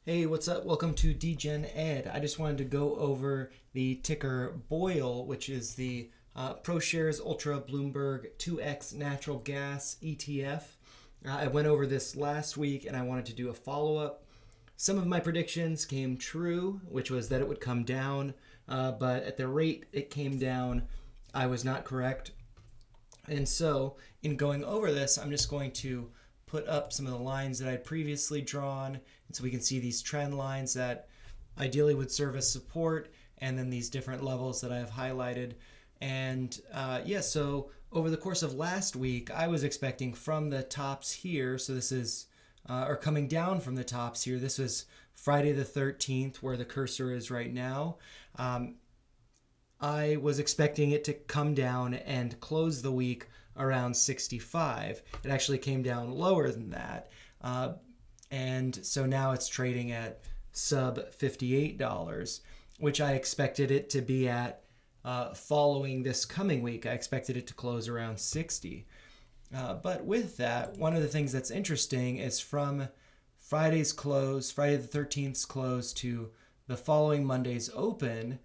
Hey, what's up? Welcome to DGen Ed. I just wanted to go over the ticker BOIL, which is the ProShares Ultra Bloomberg 2X Natural Gas ETF. I went over this last week and I wanted to do a follow-up. Some of my predictions came true, which was that it would come down, but at the rate it came down, I was not correct. And so, in going over this, I'm just going to put up some of the lines that I'd previously drawn, and so we can see these trend lines that ideally would serve as support, and then these different levels that I have highlighted. And so over the course of last week, I was expecting from the tops here, so this is, or coming down from the tops here, this was Friday the 13th, where the cursor is right now. I was expecting it to come down and close the week around 65. It actually came down lower than that. And so now it's trading at sub $58, which I expected it to be at following this coming week. I expected it to close around 60. But with that, one of the things that's interesting is from Friday's close, Friday the 13th's close, to the following Monday's open,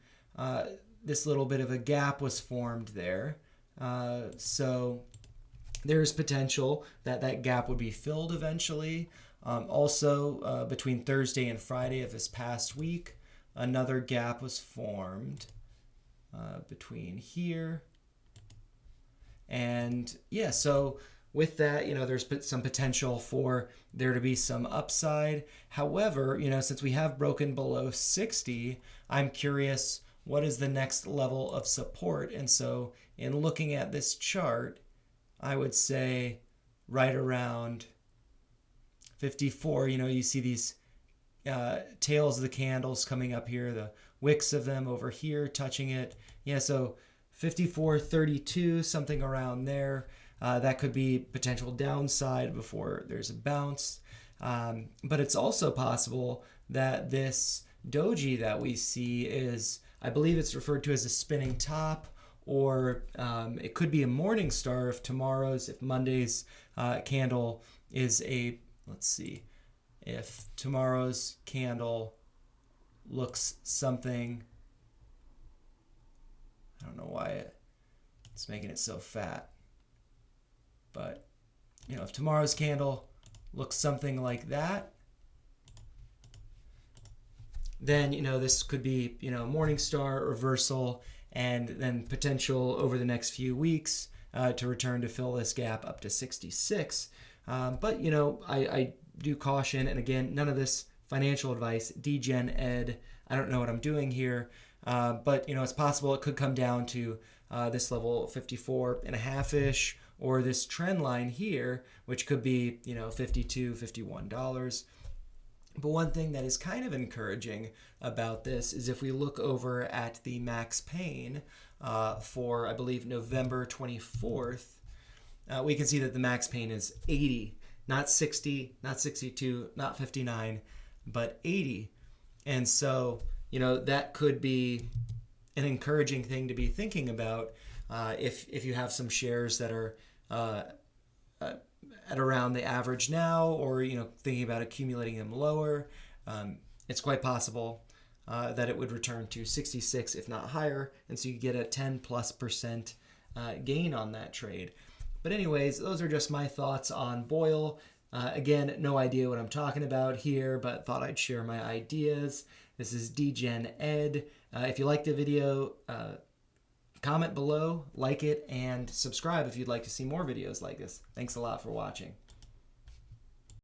this little bit of a gap was formed there. So there's potential that that gap would be filled eventually. Also, between Thursday and Friday of this past week, another gap was formed between here. And yeah, so with that, there's some potential for there to be some upside. However, since we have broken below 60, I'm curious, what is the next level of support? And so in looking at this chart, I would say right around 54. You see these tails of the candles coming up here, the wicks of them over here touching it. Yeah, so 54.32, something around there. That could be potential downside before there's a bounce. But it's also possible that this doji that we see is, I believe it's referred to as a spinning top, or it could be a morning star if Monday's candle is a, let's see, if tomorrow's candle looks something, I don't know why it's making it so fat, but if tomorrow's candle looks something like that, then this could be morning star reversal, and then potential over the next few weeks to return to fill this gap up to 66. But I do caution, and again, none of this financial advice, DGen Ed, I don't know what I'm doing here, but it's possible it could come down to this level 54 and a half-ish, or this trend line here, which could be $52, $51. But one thing that is kind of encouraging about this is if we look over at the max pain for, I believe, November 24th, we can see that the max pain is 80, not 60, not 62, not 59, but 80. And so, that could be an encouraging thing to be thinking about if you have some shares that are at around the average now, or thinking about accumulating them lower. It's quite possible that it would return to 66 if not higher, and so you get a 10+% gain on that trade. But anyways, those are just my thoughts on BOIL. Again, no idea what I'm talking about here, but thought I'd share my ideas. This is DGen Ed. If you liked the video, comment below, like it, and subscribe if you'd like to see more videos like this. Thanks a lot for watching.